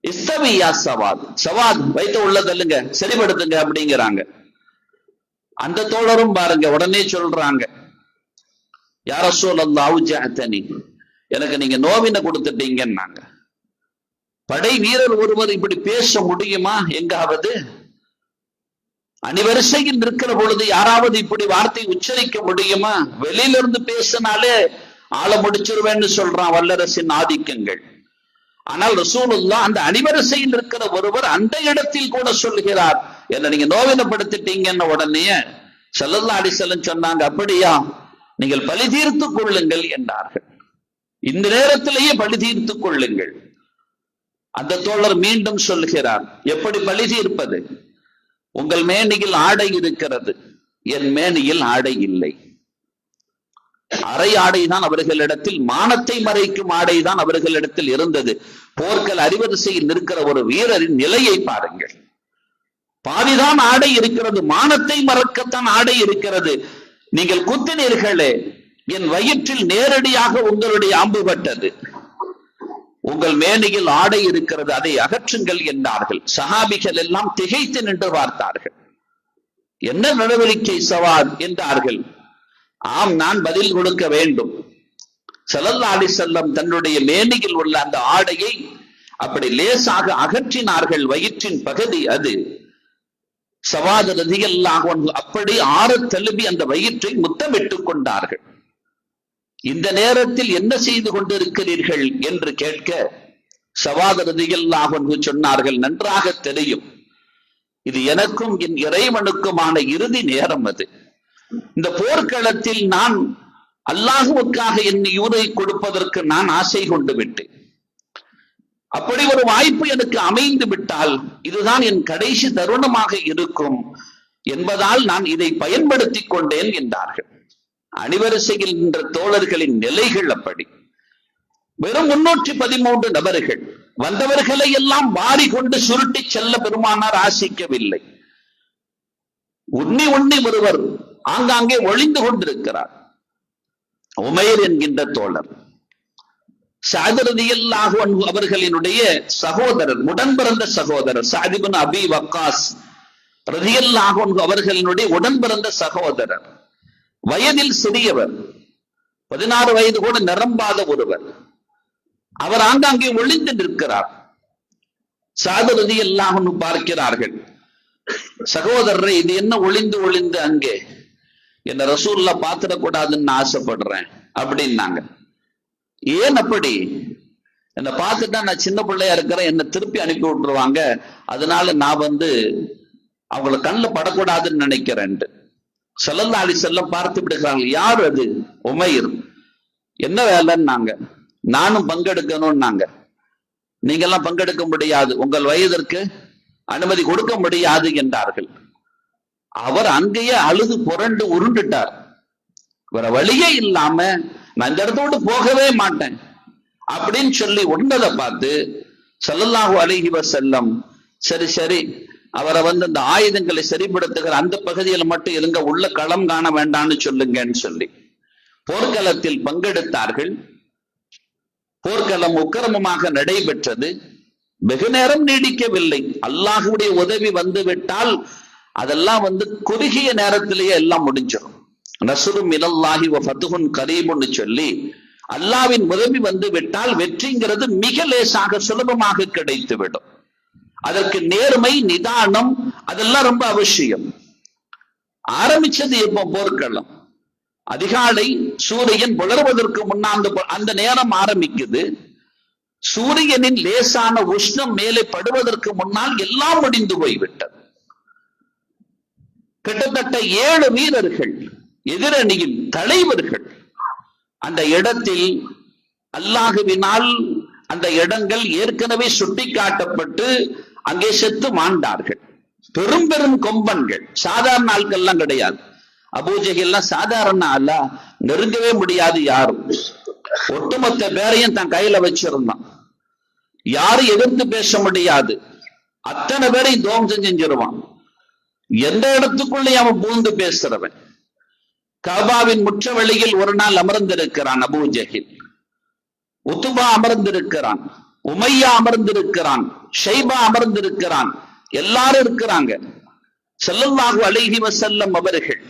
[SPEAKER 1] இஸ்தவியா சவாத், சவாத் வைத்து உள்ள தள்ளுங்க, சரிபடுத்துங்க அப்படிங்கிறாங்க. அந்த தோழரும் பாருங்க உடனே சொல்றாங்க, யா ரசூலல்லாஹ் அவுஜஅதனி, எனக்கு நீங்க நோவினை கொடுத்துட்டீங்கன்னாங்க. படை வீரர் ஒருவர் இப்படி பேச முடியுமா? எங்காவது அணிவரிசையில் இருக்கிற பொழுது யாராவது இப்படி வார்த்தை உச்சரிக்க முடியுமா? வெளியில இருந்து பேசினாலே ஆளை முடிச்சிருவேன்னு சொல்றான் வல்லரசின் ஆதிக்கங்கள். ஆனால் ரசூலுல்லாஹ் அந்த அணிவரிசையில் இருக்கிற ஒருவர் அந்த இடத்தில் கூட சொல்லுகிறார், என்ன நீங்க நோவினப்படுத்திட்டீங்கன்னு. உடனே ஸல்லல்லாஹு அலைஹி வஸல்லம் சொன்னாங்க, அப்படியா, நீங்கள் பழி தீர்த்துக் கொள்ளுங்கள் என்றார்கள். இந்த நேரத்திலேயே பழி தீர்த்துக் கொள்ளுங்கள். அந்த தோழர் மீண்டும் சொல்லுகிறார், எப்படி பழி தீர்ப்பது? உங்கள் மேனியில் ஆடை இருக்கிறது, என் மேனியில் ஆடை இல்லை. அரை ஆடைதான் அவர்களிடத்தில், மானத்தை மறைக்கும் ஆடைதான் அவர்களிடத்தில் இருந்தது. போர்கள் அறிவரிசையில் நிற்கிற ஒரு வீரரின் நிலையை பாருங்கள். பாதிதான் ஆடை இருக்கிறது, மானத்தை மறக்கத்தான் ஆடை இருக்கிறது. நீங்கள் குத்தினீர்களே, என் வயிற்றில் நேரடியாக உங்களுடைய அம்பு பட்டது. உங்கள் மேனியில் ஆடை இருக்கிறது, அதை அகற்றுங்கள் என்றார்கள். சஹாபிகள் எல்லாம் திகைத்து நின்று பார்த்தார்கள். என்ன நடவடிக்கை சவாத் என்றார்கள். ஆம், நான் பதில் கொடுக்க வேண்டும். ஸல்லல்லாஹு அலைஹி வஸல்லம் தன்னுடைய மேனியில் உள்ள அந்த ஆடையை அப்படி லேசாக அகற்றினார்கள். வயிற்றின் பகுதி அது. சவாத் ரலியல்லாஹு அன்ஹு அப்படி ஆற தழுவி அந்த வயிற்றை முத்தமிட்டுக் கொண்டார்கள். இந்த நேரத்தில் என்ன செய்து கொண்டிருக்கிறீர்கள் என்று கேட்க சவாத் ரலியல்லாஹு அன்ஹு சொன்னார்கள், நன்றாக தெரியும், இது எனக்கும் என் இறைவனுக்குமான இறுதி நேரம். அது இந்த போர்க்களத்தில் நான் அல்லாஹுவுக்காக என் உயிரை கொடுப்பதற்கு நான் ஆசை கொண்டு விட்டேன். அப்படி ஒரு வாய்ப்பு எனக்கு அமைந்து விட்டால் இதுதான் என் கடைசி தருணமாக இருக்கும் என்பதால் நான் இதை பயன்படுத்திக் கொண்டேன் என்றார்கள். அணிவரிசையில் நின்ற தோழர்களின் நிலைகள் அப்படி. வெறும் 313 நபர்கள். வந்தவர்களை எல்லாம் வாரி கொண்டு சுருட்டி செல்ல பெருமானார் ஆசிக்கவில்லை. உன்னி ஒருவர் ஆங்காங்கே ஒளிந்து கொண்டிருக்கிறார். உமைர் என்கின்ற தோழர், சஅத் ரலியல்லாஹு அன்ஹு அவர்களினுடைய சகோதரர், உடன் பிறந்த சகோதரர். சஅத் இப்னு அபி வக்காஸ் ரலியல்லாஹு அன்ஹு அவர்களினுடைய உடன் பிறந்த சகோதரர், வயதில் சிறியவர், 16 வயது கூட நிரம்பாத ஒருவர். அவர் ஆங்காங்கே ஒளிந்து நிற்கிறார். சஅத் ரலியல்லாஹு அன்ஹு பார்க்கிறார்கள், சகோதரரை இது என்ன ஒளிந்து ஒளிந்து அங்கே, என்ன ரசூலுல்லாஹ் பார்த்துடக்கூடாதுன்னு ஆசைப்படுறேன் அப்படின்னாங்க. ஏன் அப்படி? என்னை பார்த்துட்டா நான் சின்ன பிள்ளையா இருக்கிறேன், என்னை திருப்பி அனுப்பி விட்டுருவாங்க, அதனால நான் அவங்கள கண்ணில் படக்கூடாதுன்னு நினைக்கிறேன். ஸல்லல்லாஹு அலைஹி வஸல்லம் பார்த்து விடுகிறாங்க. யார் அது? உமைர். என்ன வேலைன்னாங்க. நானும் பங்கெடுக்கணும்னாங்க. நீங்க எல்லாம் பங்கெடுக்க முடியாது, உங்கள் வயதிற்கு அனுமதி கொடுக்க முடியாது என்றார்கள். அவர் அங்கேயே அழுது புரண்டு உருண்டுட்டார். வேற வழியே இல்லாம நான் இந்த இடத்தோடு போகவே மாட்டேன் அப்படின்னு சொல்லி உண்டதை பார்த்து ஸல்லல்லாஹு அலைஹி வஸல்லம் சரி சரி அவரை இந்த ஆயுதங்களை சரிப்படுத்துகிற அந்த பகுதியில் மட்டும் இருங்க, உள்ள களம் காண வேண்டாம்னு சொல்லுங்கன்னு சொல்லி போர்க்களத்தில் பங்கெடுத்தார்கள். போர்க்களம் உக்கிரமமாக நடைபெற்றது. வெகு நேரம் நீடிக்கவில்லை. அல்லாஹ்வுடைய உதவி வந்து விட்டால் அதெல்லாம் குறுகிய நேரத்திலேயே எல்லாம் முடிஞ்சிடும். நஸ்ரும் மினல்லாஹி வ ஃபத்ஹுன் கரீபுன்னு சொல்லி அல்லாஹ்வின் உதவி வந்து விட்டால் வெற்றிங்கிறது மிக லேசாக சுலபமாக கிடைத்து விடும். அதற்கு நேர்மை, நிதானம் அதெல்லாம் ரொம்ப அவசியம். ஆரம்பிச்சது எப்போ? போர்க்களம் அதிகாலை சூரியன் புலர்வதற்கு முன்னாடி அந்த நேரம் ஆரம்பிக்குது. சூரியனின் லேசான உஷ்ணம் மேலே படுவதற்கு முன்னால் எல்லாம் முடிந்து போய்விட்டது. கிட்டத்தட்ட 7 வீரர்கள், எதிரணியின் தலைவர்கள் அந்த இடத்தில் அல்லாஹுவினால் அந்த இடங்கள் ஏற்கனவே சுட்டிக்காட்டப்பட்டு அங்கே செத்து மாண்டார்கள். பெரும் பெரும் கொம்பன்கள், சாதாரண ஆட்கள்லாம் கிடையாது. அபூஜஹில்லாம் சாதாரண ஆள நெருங்கவே முடியாது யாரும். ஒட்டுமொத்த பேரையும் தன் கையில வச்சிருந்தான். யாரும் எதிர்த்து பேச முடியாது. அத்தனை பேரையும் துவம்சம் செஞ்சிருவான். எந்த இடத்துக்குள்ளே அவன் பூந்து பேசுறவன். கஅபாவின் முற்றவெளியில் ஒரு நாள் அமர்ந்திருக்கிறான் அபூஜஹில். உத்பா அமர்ந்திருக்கிறான், உமையா அமர்ந்திருக்கிறான், ஷைபா அமர்ந்திருக்கிறான், எல்லாரும் இருக்கிறாங்க. ஸல்லல்லாஹு அலைஹி வஸல்லம் அவர்கள்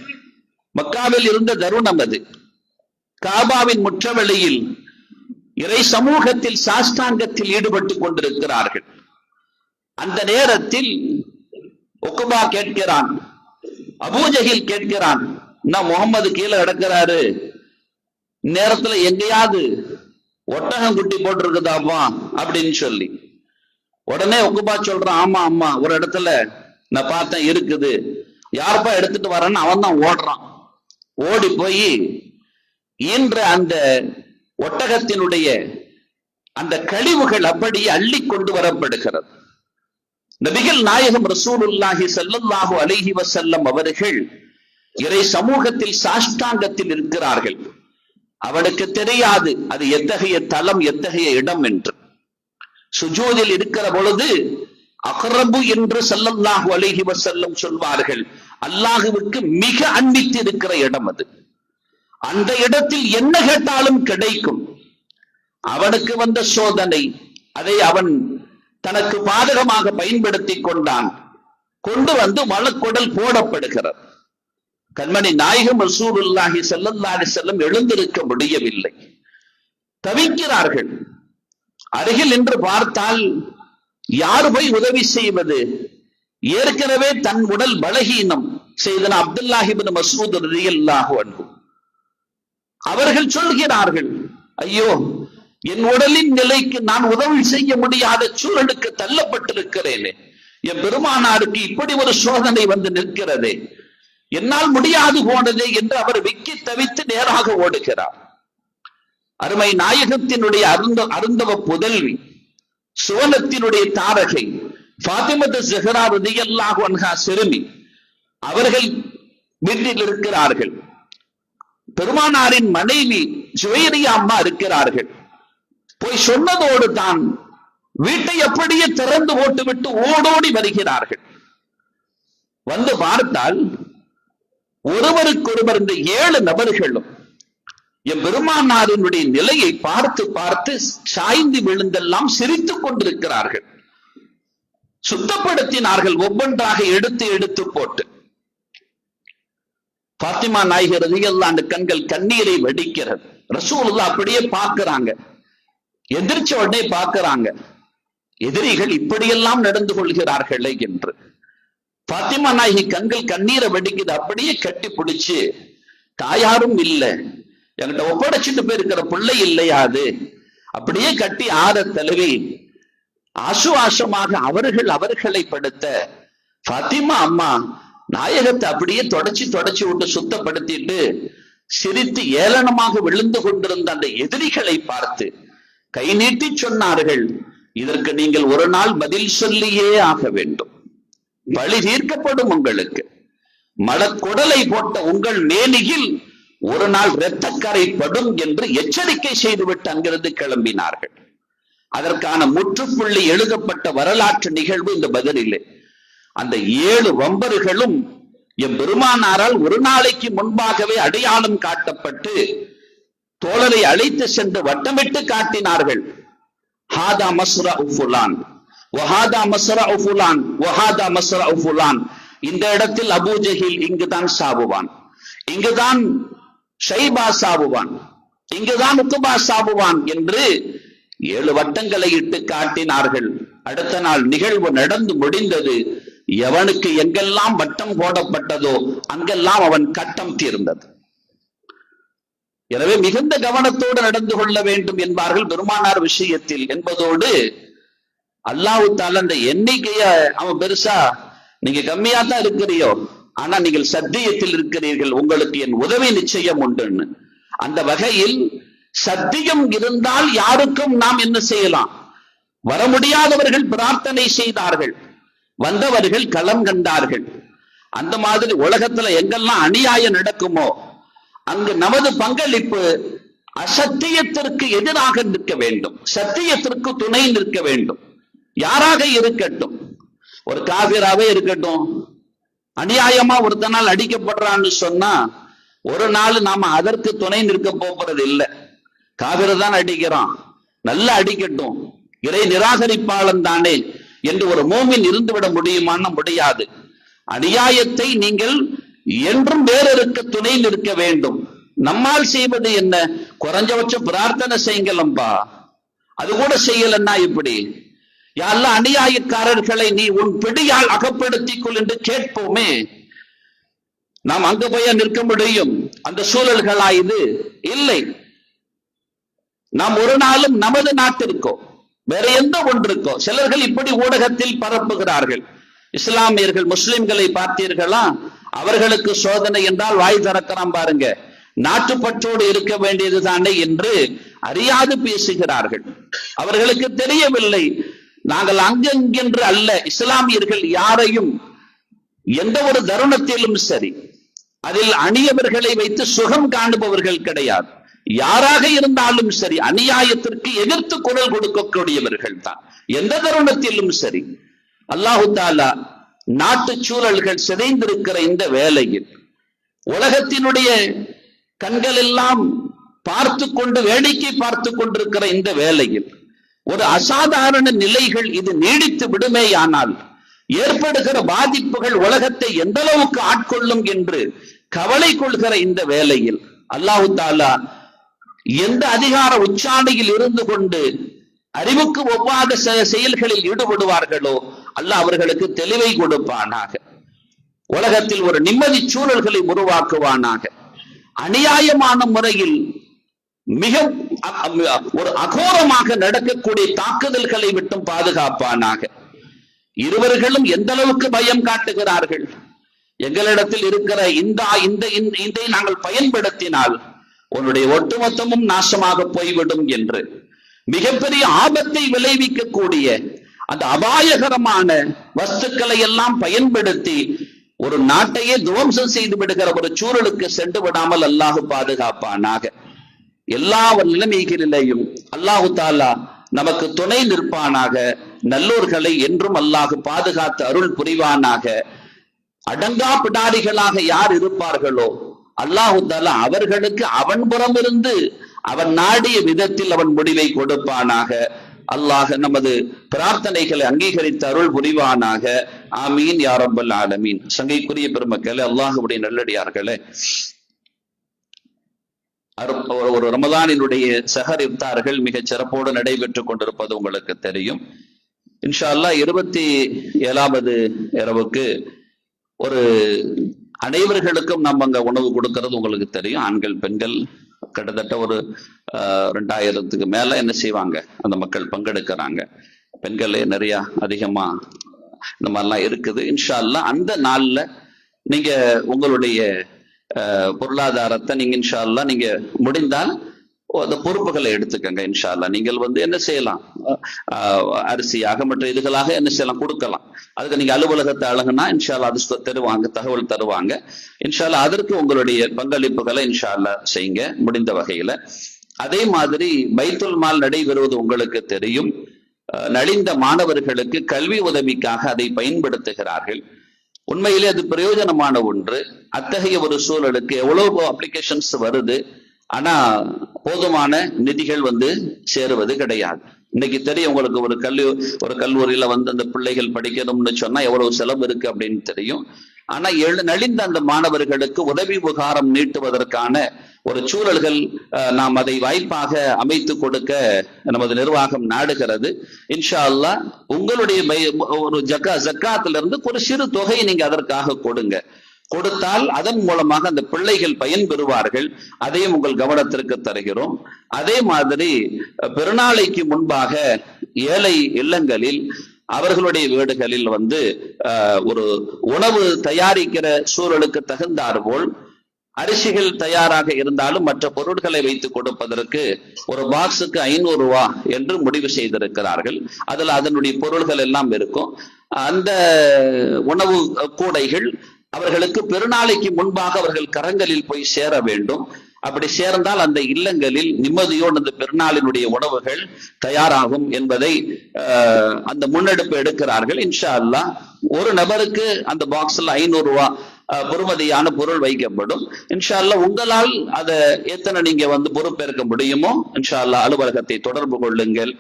[SPEAKER 1] மக்காவில் இருந்த தருணம் அது. கஅபாவின் முற்றவெளியில் இறை சமூகத்தில் சாஷ்டாங்கத்தில் ஈடுபட்டுக் கொண்டிருக்கிறார்கள். அந்த நேரத்தில் உக்பா கேட்கிறான், அபூஜஹில் கேட்கிறான், நான் முகமது கீழே கிடக்கிறாரு, நேரத்துல எங்கேயாவது ஒட்டகம் குட்டி போட்டிருக்குதாப்பா அப்படின்னு சொல்லி. உடனே உக்பா சொல்றான், ஆமா ஆமா ஒரு இடத்துல நான் பார்த்தேன் இருக்குது, யாருப்பா எடுத்துட்டு வரேன்னு அவன் தான் ஓடுறான். ஓடி போய் இன்று அந்த ஒட்டகத்தினுடைய அந்த கழிவுகள் அப்படியே அள்ளி கொண்டு வரப்படுகிறது. நபிகள் நாயகம் ரசூலுல்லாஹி ஸல்லல்லாஹு அலைஹி வஸல்லம் அவர்கள் இறை சமூகத்தில் சாஷ்டாங்கத்தில் இருக்கிறார்கள். அவனுக்கு தெரியாது அது எத்தகைய தலம், எத்தகைய இடம் என்று. சுஜூதில் இருக்கிற பொழுது அக்ரபு என்று ஸல்லல்லாஹு அலைஹி வஸல்லம் சொல்வார்கள், அல்லாஹுவுக்கு மிக அன்பித்து இருக்கிற இடம் அது. அந்த இடத்தில் என்ன கேட்டாலும் கிடைக்கும். அவனுக்கு வந்த சோதனை, அதை அவன் தனக்கு பாதகமாக பயன்படுத்தி கொண்டான். கொண்டு மலக்குடல் போடப்படுகிறது. கண்மணி நாயகம் ரசூலுல்லாஹி ஸல்லல்லாஹு அலைஹி வஸல்லம் எழுந்திருக்க முடியவில்லை, தவிக்கிறார்கள். அருகில் நின்று பார்த்தால் யார் போய் உதவி செய்வது? ஏற்கனவே தன் உடல் பலகீனம் செய்தன அப்துல்லாஹ் இப்னு மஸ்ஊத் ரலியல்லாஹு அன்ஹு. அவர்கள் சொல்கிறார்கள், ஐயோ என் உடலின் நிலைக்கு நான் உதவி செய்ய முடியாத சூழலுக்கு தள்ளப்பட்டிருக்கிறேனே, என் பெருமானாருக்கு இப்படி ஒரு சோதனை நிற்கிறதே, என்னால் முடியாது போனது என்று அவர் விக்கி தவித்து நேராக ஓடுகிறார். அருமை நாயகத்தினுடைய அருந்தவ புதல்வி, சுவனத்தினுடைய தாரகை ஃபாத்திமத்து ஸஹ்ரா ரலியல்லாஹு அன்ஹா சிறுமி, அவர்கள் வீட்டில் இருக்கிறார்கள். பெருமானாரின் மனைவி ஜுவைரியா அம்மா இருக்கிறார்கள். போய் சொன்னதோடு தான் வீட்டை அப்படியே திறந்து போட்டுவிட்டு ஓடோடி வருகிறார்கள். வந்து பார்த்தால் ஒருவருக்கொருவர் இந்த 7 நபர்களும் என் பெருமானாரினுடைய நிலையை பார்த்து பார்த்து சாய்ந்து விழுந்தெல்லாம் சிரித்துக் கொண்டிருக்கிறார்கள். சுத்தப்படுத்தினார்கள், ஒவ்வொன்றாக எடுத்து எடுத்து போட்டு. பாத்திமா நாயகி ரலியல்லாஹு அன்ஹா கண்கள் கண்ணீரை வடிக்கிறது. ரசூலுல்லாஹ் அப்படியே பார்க்கிறாங்க, எதிர்ச்ச உடனே பார்க்கிறாங்க, எதிரிகள் இப்படியெல்லாம் நடந்து கொள்கிறார்களே என்று. பாத்திமா நாயகி கண்கள் கண்ணீரை வடிக்குது. அப்படியே கட்டி பிடிச்சு, தாயாரும் இல்லை, என்கிட்ட ஒப்படைச்சிட்டு போயிருக்கிற பிள்ளை இல்லையாது, அப்படியே கட்டி ஆற தழுவி ஆசுவாசமாக அவர்களை படுத்த பாத்திமா அம்மா நாயகத்தை அப்படியே தொடச்சி விட்டு சுத்தப்படுத்திட்டு சிரித்து ஏளனமாக விழுந்து கொண்டிருந்த அந்த எதிரிகளை பார்த்து கை நீட்டி சொன்னார்கள், இதற்கு நீங்கள் ஒரு நாள் பதில் சொல்லியே ஆக வேண்டும். பழி தீர்க்கப்படும் உங்களுக்கு. மலக்குடலை போட்ட உங்கள் மேனியில் ஒரு நாள் இரத்தக்கரை படும் என்று எச்சரிக்கை செய்துவிட்டு அங்கிருந்து கிளம்பினார்கள். அதற்கான முற்றுப்புள்ளி எழுதப்பட்ட வரலாற்று நிகழ்வு இந்த பதிலிலே. அந்த 7 வம்பர்களும் என் பெருமானாரால் ஒரு நாளைக்கு முன்பாகவே அடையாளம் காட்டப்பட்டு தோழரை அழைத்து சென்று வட்டமிட்டு காட்டினார்கள். ஹாதா மஸ்ரா ஃபுலான் வஹாதா மஸ்ரா ஃபுலான் வஹாதா மஸ்ரா ஃபுலான். இந்த இடத்தில் அபூஜஹில் இங்குதான் சாவுவான், இங்குதான் ஷைபா சாவுவான், இங்குதான் உக்பா சாவுவான் என்று 7 வட்டங்களை இட்டு காட்டினார்கள். அடுத்த நாள் நிகழ்வு நடந்து முடிந்தது. எவனுக்கு எங்கெல்லாம் வட்டம் போடப்பட்டதோ அங்கெல்லாம் அவன் கட்டம் தீர்ந்தது. எனவே மிகுந்த கவனத்தோடு நடந்து கொள்ள வேண்டும் என்பார்கள் பெருமானார் விஷயத்தில் என்பதோடு, அல்லாஹ் தஆலா அந்த எண்ணிக்கைய அவன் பெருசா, நீங்க கம்மியா தான் இருக்கிறியோ, ஆனா நீங்கள் சத்தியத்தில் இருக்கிறீர்கள், உங்களுக்கு என் உதவி நிச்சயம் உண்டுன்னு. அந்த வகையில் சத்தியம் இருந்தால் யாருக்கும் நாம் என்ன செய்யலாம்? வர முடியாதவர்கள் பிரார்த்தனை செய்தார்கள், வந்தவர்கள் களம் கண்டார்கள். அந்த மாதிரி உலகத்துல எங்கெல்லாம் அநியாயம் நடக்குமோ அங்கு நமது பங்களிப்பு அசத்தியத்திற்கு எதிராக நிற்க வேண்டும், சத்தியத்திற்கு துணை நிற்க வேண்டும். யாராக இருக்கட்டும், ஒரு காபிராவே இருக்கட்டும், அநியாயமா ஒருத்தனால் அடிக்கப்படுறான்னு சொன்னா ஒரு நாள் நாம அதற்கு துணை நிற்க போறது இல்லை. காபிர தான் அடிக்கிறான், நல்லா அடிக்கட்டும், இறை நிராகரிப்பாளன் தானே என்று ஒரு மூமின் இருந்துவிட முடியுமான்னு முடியாது. அநியாயத்தை நீங்கள் என்றும் வேறொருக்கு துணை நிற்க வேண்டும். நம்மால் செய்வது என்ன? குறைஞ்சபட்சம் பிரார்த்தனை செய்யுங்களம்பா, அது கூட செய்யலன்னா இப்படி யாரெல்லாம் அநியாயக்காரர்களை நீ உன் பிடியால் அகப்படுத்திக் கொள் என்று கேட்போமே. நாம் அங்க போய் நிற்க முடியும்? அந்த சூழல்களா இது? இல்லை. நாம் ஒரு நாளும் நமது நாட்டிற்கோ வேற எந்த ஒன்றுக்கோ, சிலர்கள் இப்படி ஊடகத்தில் பரப்புகிறார்கள், இஸ்லாமியர்கள் முஸ்லிம்களை பார்த்தீர்களா, அவர்களுக்கு சோதனை என்றால் வாய் திறக்கிறான் பாருங்க, நாட்டுப்பற்றோடு இருக்க வேண்டியது தானே என்று அறியாது பேசுகிறார்கள். அவர்களுக்கு தெரியவில்லை, நாங்கள் அங்கென்று அல்ல, இஸ்லாமியர்கள் யாரையும் எந்த ஒரு தருணத்திலும் சரி அதில் அணியவர்களை வைத்து சுகம் காணுபவர்கள் கிடையாது. யாராக இருந்தாலும் சரி அநியாயத்திற்கு எதிர்த்து குரல் கொடுக்கக்கூடியவர்கள் தான் எந்த தருணத்திலும் சரி. அல்லாஹு தஆலா நாட்டு சூழல்கள் சிதைந்திருக்கிற இந்த வேளையில், உலகத்தினுடைய கண்கள் எல்லாம் பார்த்து கொண்டு வேடிக்கை பார்த்து கொண்டிருக்கிற இந்த வேளையில் ஒரு அசாதாரண நிலைகள் இது நீடித்து விடுமேயானால் ஏற்படுகிற பாதிப்புகள் உலகத்தை எந்த அளவுக்கு ஆட்கொள்ளும் என்று கவலை கொள்கிற இந்த வேளையில் அல்லாஹு தஆலா எந்த அதிகார உச்சாணியில் இருந்து கொண்டு அறிவுக்கு ஒவ்வாத செயல்களில் ஈடுபடுவார்களோ அல்லாஹ் அவர்களுக்கு தெளிவை கொடுப்பானாக. உலகத்தில் ஒரு நிம்மதி சூழல்களை உருவாக்குவானாக. அநியாயமான முறையில் மிக ஒரு அகோரமாக நடக்கக்கூடிய தாக்குதல்களை விட்டும் பாதுகாப்பானாக. இருவர்களும் எந்த அளவுக்கு பயம் காட்டுகிறார்கள், எங்களிடத்தில் இருக்கிற இதை நாங்கள் பயன்படுத்தினால் உன்னுடைய ஒட்டுமொத்தமும் நாசமாக போய்விடும் என்று மிகப்பெரிய ஆபத்தை விளைவிக்கக்கூடிய அந்த அபாயகரமான வஸ்துக்களை எல்லாம் பயன்படுத்தி ஒரு நாட்டையே துவம்சம் செய்து விடுகிற ஒரு சூழலுக்கு சென்று விடாமல் அல்லாஹ் பாதுகாப்பானாக. எல்லா நிலைமைகளிலேயும் அல்லாஹு தாலா நமக்கு துணை நிற்பானாக. நல்லோர்களை என்றும் அல்லாஹ் பாதுகாத்து அருள் புரிவானாக. அடங்கா பிடாரிகளாக யார் இருப்பார்களோ அல்லாஹு தாலா அவர்களுக்கு அவன் புறமிருந்து அவன் நாடிய விதத்தில் அவன் முடிவை கொடுப்பானாக. அல்லாஹ் நமது பிரார்த்தனைகளை அங்கீகரித்து அருள் புரிவானாக. ஆமீன் யா ரப்பல் ஆலமீன். சங்கைக்குரிய பெருமக்களே, அல்லாஹ்வுடைய நல்லடியார்களே, ஒரு ரமதானினுடைய சஹர் இஃப்தார்கள் மிகச் சிறப்போடு நடைபெற்றுக் கொண்டிருப்பது உங்களுக்கு தெரியும். இன்ஷா அல்லாஹ் 27வது இரவுக்கு ஒரு அனைவர்களுக்கும் நம்ம அங்க உணவு கொடுக்கறது உங்களுக்கு தெரியும். ஆண்கள் பெண்கள் கிட்டத்தட்ட ஒரு 2000க்கு மேல என்ன செய்வாங்க, அந்த மக்கள் பங்கெடுக்கிறாங்க. பெண்களே நிறைய அதிகமா இந்த மாதிரிலாம் இருக்குது. இன்ஷா அல்லாஹ் அந்த நாள்ல நீங்க உங்களுடைய பொருளாதாரத்தை நீங்க இன்ஷா அல்லாஹ் நீங்க முடிந்தால் அந்த பொறுப்புகளை எடுத்துக்கங்க. இன்ஷா அல்லாஹ் நீங்கள் என்ன செய்யலாம், அரிசியாக மற்ற இதுகளாக என்ன செய்யலாம், கொடுக்கலாம். அதுக்கு நீங்க அலுவலகத்தை அழகுனா இன்ஷா அல்லாஹ் அது தருவாங்க, தகவல் தருவாங்க. இன்ஷா அல்லாஹ் அதற்கு உங்களுடைய பங்களிப்புகளை இன்ஷா அல்லாஹ் செய்யுங்க முடிந்த வகையில. அதே மாதிரி பைத்துல் மால் நடைபெறுவது உங்களுக்கு தெரியும். நலிந்த மாணவர்களுக்கு கல்வி உதவிக்காக அதை பயன்படுத்துகிறார்கள். உண்மையிலே அது பிரயோஜனமான ஒன்று. அத்தகைய ஒரு சூழலுக்கு எவ்வளவு அப்ளிகேஷன்ஸ் வருது, ஆனா போதுமான நிதிகள் சேருவது கிடையாது. இன்னைக்கு தெரியும் உங்களுக்கு, ஒரு கல்லூரியில அந்த பிள்ளைகள் படிக்கணும்னு சொன்னா எவ்வளவு செலவு இருக்கு அப்படின்னு தெரியும். ஆனா நலிந்த அந்த மாணவர்களுக்கு உதவி உபகாரம் நீட்டுவதற்கான ஒரு சூழல்கள் நாம் அதை வாய்ப்பாக அமைத்து கொடுக்க நமது நிர்வாகம் நாடுகிறது. இன்ஷா அல்லாஹ் உங்களுடைய ஒரு ஜக்காத்துல இருந்து ஒரு சிறு தொகையை நீங்க அதற்காக கொடுங்க. கொடுத்தால் அதன் மூலமாக அந்த பிள்ளைகள் பயன்பெறுவார்கள். அதையும் உங்கள் கவனத்திற்கு தருகிறோம். அதே மாதிரி பெருநாளைக்கு முன்பாக ஏழை இல்லங்களில் அவர்களுடைய வீடுகளில் ஒரு உணவு தயாரிக்கிற சூழலுக்கு தகுந்தாற்போல் அரிசிகள் தயாராக இருந்தாலும் மற்ற பொருட்களை வைத்து கொடுப்பதற்கு ஒரு பாக்ஸுக்கு 500 ரூபாய் என்று முடிவு செய்திருக்கிறார்கள். அதுல அதனுடைய பொருள்கள் எல்லாம் இருக்கும். அந்த உணவு கூடைகள் அவர்களுக்கு பெருநாளைக்கு முன்பாக அவர்கள் கரங்களில் போய் சேர வேண்டும். அப்படி சேர்ந்தால் அந்த இல்லங்களில் நிம்மதியோடு அந்த பெருநாளினுடைய உணவுகள் தயாராகும் என்பதை அந்த முன்னெடுப்பு எடுக்கிறார்கள். இன்ஷா அல்லாஹ் ஒரு நபருக்கு அந்த பாக்ஸ்ல 500 ரூபாய் பொறுமதியான பொருள் வைக்கப்படும். இன்ஷா அல்லாஹ் உங்களால் அதை எத்தனை நீங்க பொறுப்பேற்க முடியுமோ இன்ஷா அல்லாஹ் அலுவலகத்தை தொடர்பு கொள்ளுங்கள்.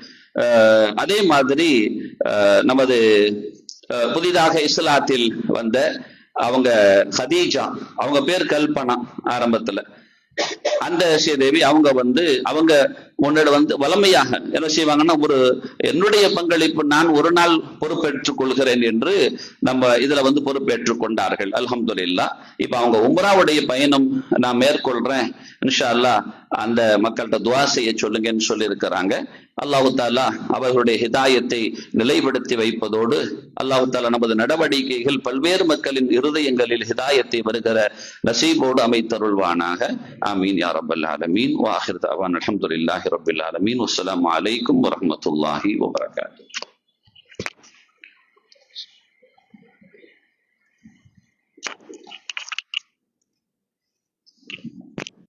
[SPEAKER 1] அதே மாதிரி நமது புதிதாக இஸ்லாத்தில் வந்த அவங்க ஹதீஜா, அவங்க பேர் கல்பனா ஆரம்பத்துல, அந்த ஸ்ரீதேவி அவங்க அவங்க முன்னாடி வளமையாக என்ன செய்வாங்கன்னா, என்னுடைய பங்களிப்பு நான் ஒரு நாள் பொறுப்பேற்றுக் கொள்கிறேன் என்று நம்ம இதுல பொறுப்பேற்றுக் கொண்டார்கள். அல்ஹம்துலில்லாஹ். இப்ப அவங்க உம்ராவுடைய பயணம் நான் மேற்கொள்றேன், இன்ஷா அல்லாஹ் அந்த மக்கள்கிட்ட துஆ செய்ய சொல்லுங்கன்னு சொல்லி இருக்கிறாங்க. அல்லாஹு தாலா அவர்களுடைய ஹிதாயத்தை நிலைப்படுத்தி வைப்பதோடு அல்லாஹு தாலா நமது நடவடிக்கைகள் பல்வேறு மக்களின் இருதயங்களில் ஹிதாயத்தை வருகிற நசீபோடு அமைத்தருள்வானாக. ஆமீன் யா ரப்பல் ஆலமீன். வ ஆகிர் தஅவானா அல்ஹம்துலில்லாஹி ரப்பில் ஆலமீன். வஸ்ஸலாமு அலைக்கும் வரஹ்மத்துல்லாஹி வபரகாத்துஹு.